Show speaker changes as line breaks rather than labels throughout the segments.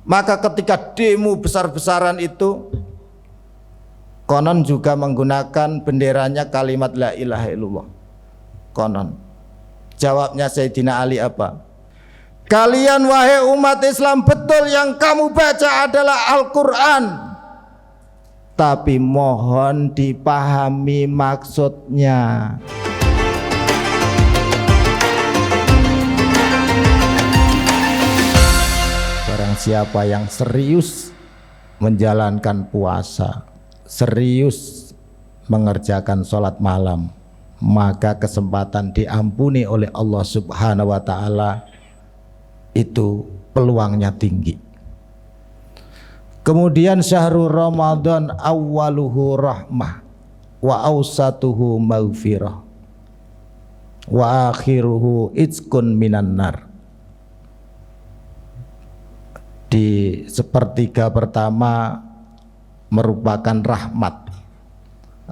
Maka ketika demo besar-besaran itu, konon juga menggunakan benderanya kalimat la ilaha illallah. Konon. Jawabnya Sayyidina Ali apa? Kalian wahai umat Islam, betul yang kamu baca adalah Al-Quran, tapi mohon dipahami maksudnya. Barang siapa yang serius menjalankan puasa, serius mengerjakan sholat malam, maka kesempatan diampuni oleh Allah Subhanahu wa ta'ala itu peluangnya tinggi. Kemudian syahrul Ramadan awwaluhu rahmah wa awsatuhu maghfirah wa akhiruhu itqun minan nar. Di sepertiga pertama merupakan rahmat.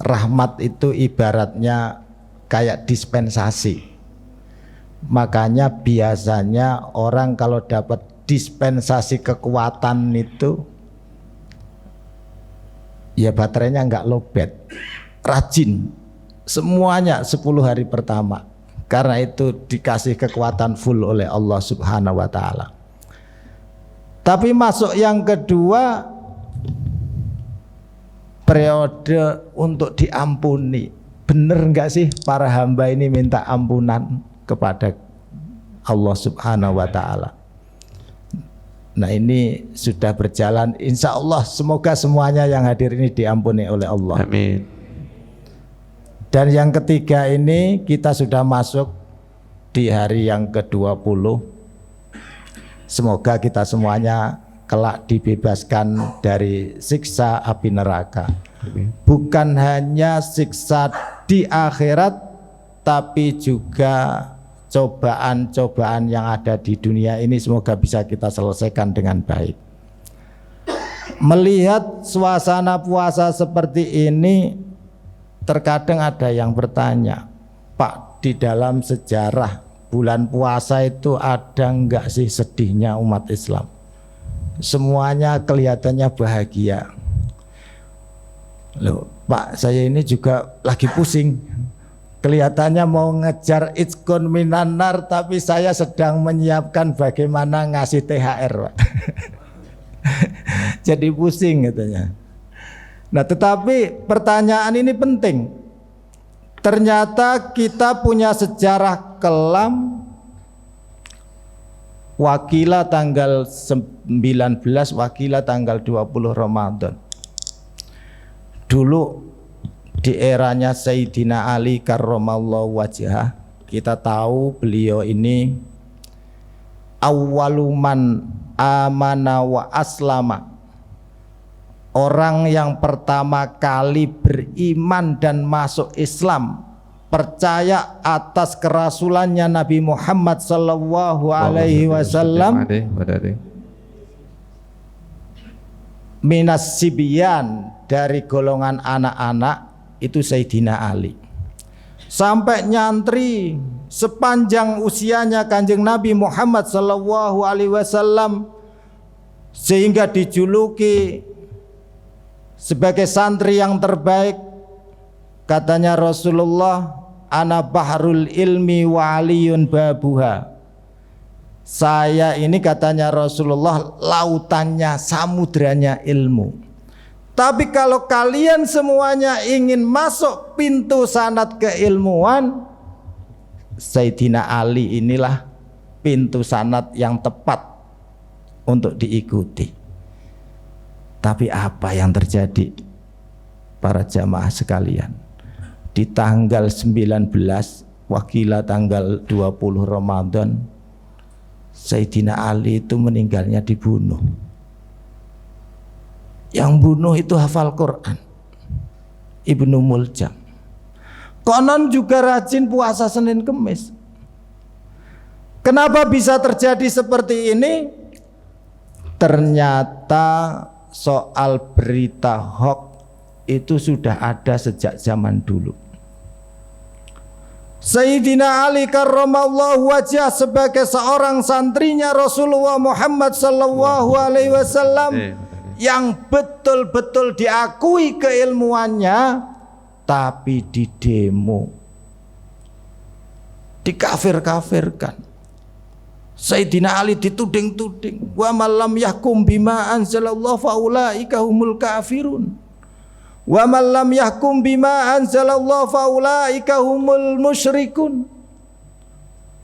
Rahmat itu ibaratnya kayak dispensasi. Makanya biasanya orang kalau dapat dispensasi kekuatan itu ya baterainya enggak lowbat, rajin semuanya 10 hari pertama, karena itu dikasih kekuatan full oleh Allah Subhanahu wa ta'ala. Tapi masuk yang kedua, periode untuk diampuni. Bener enggak sih para hamba ini minta ampunan kepada Allah Subhanahu wa ta'ala? Nah, ini sudah berjalan, insya Allah semoga semuanya yang hadir ini diampuni oleh Allah.
Amin.
Dan yang ketiga ini kita sudah masuk di hari yang ke-20. Semoga kita semuanya kelak dibebaskan dari siksa api neraka. Amin. Bukan hanya siksa di akhirat, tapi juga cobaan-cobaan yang ada di dunia ini semoga bisa kita selesaikan dengan baik. Melihat suasana puasa seperti ini, terkadang ada yang bertanya, Pak, di dalam sejarah bulan puasa itu ada enggak sih sedihnya umat Islam? Semuanya kelihatannya bahagia. Loh, Pak, saya ini juga lagi pusing. Kelihatannya mau ngejar itqun minan nar, tapi saya sedang menyiapkan bagaimana ngasih THR, Pak. Jadi pusing katanya. Nah, tetapi pertanyaan ini penting. Ternyata kita punya sejarah kelam. Wakilah tanggal 19, wakilah tanggal 20 Ramadan. Dulu di eranya Sayyidina Ali karramallahu wajhah, kita tahu beliau ini awwaluman amana wa aslama, orang yang pertama kali beriman dan masuk Islam, percaya atas kerasulannya Nabi Muhammad sallallahu alaihi wasallam, minas sibyan, dari golongan anak-anak, itu Sayyidina Ali. Sampai nyantri sepanjang usianya Kanjeng Nabi Muhammad sallallahu alaihi wasallam, sehingga dijuluki sebagai santri yang terbaik. Katanya Rasulullah, ana bahrul ilmi wa aliyun babuha. Saya ini, katanya Rasulullah, lautannya, samudranya ilmu. Tapi kalau kalian semuanya ingin masuk pintu sanad keilmuan, Sayyidina Ali inilah pintu sanad yang tepat untuk diikuti. Tapi apa yang terjadi para jamaah sekalian? Di tanggal 19, wakilah tanggal 20 Ramadan, Sayyidina Ali itu meninggalnya dibunuh. Yang bunuh itu hafal Quran, Ibnu Muljam. Konon juga rajin puasa Senin Kemis. Kenapa bisa terjadi seperti ini? Ternyata soal berita hoax itu sudah ada sejak zaman dulu. Sayyidina Ali karramallahu wajah sebagai seorang santrinya Rasulullah Muhammad sallallahu alaihi wasallam yang betul-betul diakui keilmuannya, tapi didemo, dikafir-kafirkan. Sayyidina Ali dituding-tuding, wa malam yahkum bima anzalallahu faulaika humul kafirun. Wa man lam yahkum bima anzalallahu faulaika humul musyrikun.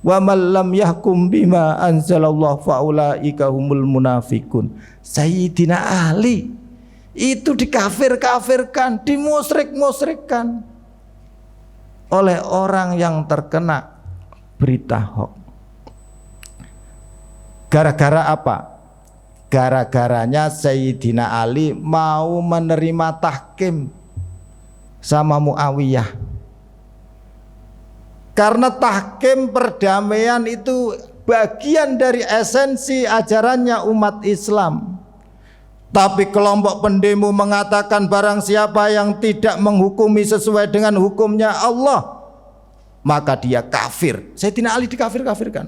Wa man lam yahkum bima anzalallahu faulaika humul munafikun. Sayyidina Ali itu dikafir-kafirkan, dimusyrik-musyrikkan oleh orang yang terkena berita hoax. Gara-gara apa? Gara-garanya Sayyidina Ali mau menerima tahkim sama Muawiyah. Karena tahkim perdamaian itu bagian dari esensi ajarannya umat Islam. Tapi kelompok pendemo mengatakan barang siapa yang tidak menghukumi sesuai dengan hukumnya Allah, maka dia kafir. Sayyidina Ali dikafir-kafirkan.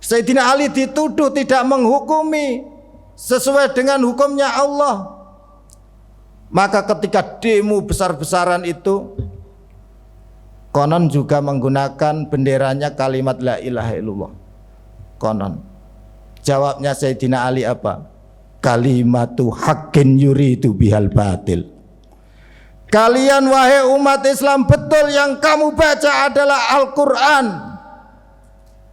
Sayyidina Ali dituduh tidak menghukumi sesuai dengan hukumnya Allah. Maka ketika demo besar-besaran itu, konon juga menggunakan benderanya kalimat la ilaha illallah. Konon. Jawabnya Sayyidina Ali apa? Kalimatu haqqin yuridu bihal batil. Kalian wahai umat Islam, betul yang kamu baca adalah Al-Quran,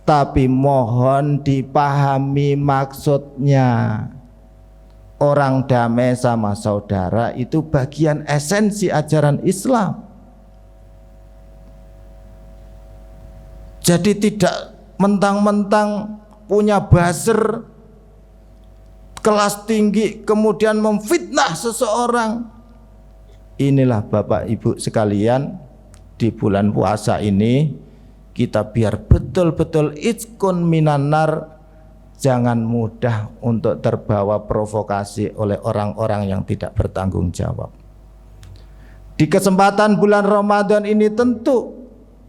tapi mohon dipahami maksudnya. Orang damai sama saudara itu bagian esensi ajaran Islam. Jadi tidak mentang-mentang punya buzzer kelas tinggi kemudian memfitnah seseorang. Inilah Bapak Ibu sekalian, di bulan puasa ini kita biar betul-betul iskun minanar, jangan mudah untuk terbawa provokasi oleh orang-orang yang tidak bertanggung jawab. Di kesempatan bulan Ramadan ini tentu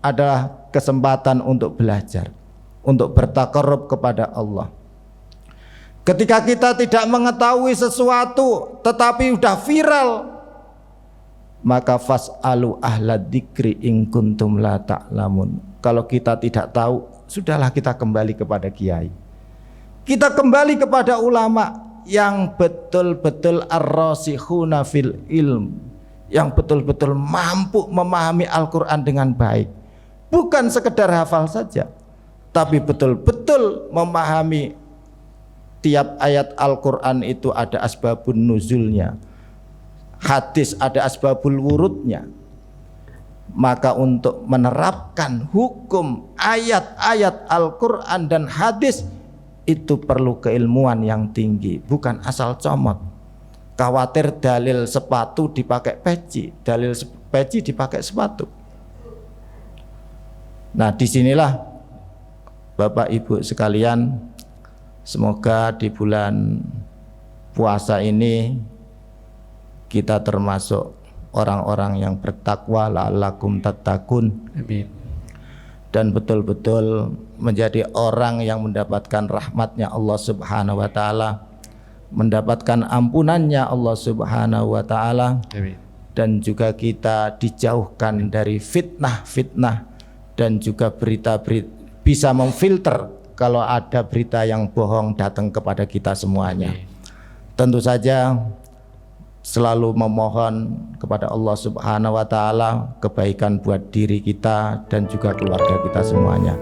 adalah kesempatan untuk belajar, untuk bertakarrub kepada Allah. Ketika kita tidak mengetahui sesuatu tetapi sudah viral, maka fas'alu ahla dzikri in kuntum la ta'lamun. Kalau kita tidak tahu, sudahlah kita kembali kepada kiai. Kita kembali kepada ulama yang betul-betul ar-rasikhuna fil ilm, yang betul-betul mampu memahami Al-Quran dengan baik. Bukan sekedar hafal saja, tapi betul-betul memahami tiap ayat Al-Quran itu ada asbabun nuzulnya, hadis ada asbabul wurudnya. Maka untuk menerapkan hukum ayat-ayat Al-Quran dan hadis itu perlu keilmuan yang tinggi, bukan asal comot. Khawatir dalil sepatu dipakai peci, dalil peci dipakai sepatu. Nah, disinilah Bapak Ibu sekalian, semoga di bulan puasa ini kita termasuk orang-orang yang bertakwa, la'allakum tattaqun. Amin. Dan betul-betul menjadi orang yang mendapatkan rahmatnya Allah Subhanahu wa ta'ala, mendapatkan ampunannya Allah Subhanahu wa ta'ala. Amin. Dan juga kita dijauhkan dari fitnah-fitnah dan juga berita-berita, bisa memfilter kalau ada berita yang bohong datang kepada kita semuanya. Amin. Tentu saja selalu memohon kepada Allah Subhanahu wa ta'ala kebaikan buat diri kita dan juga keluarga kita semuanya.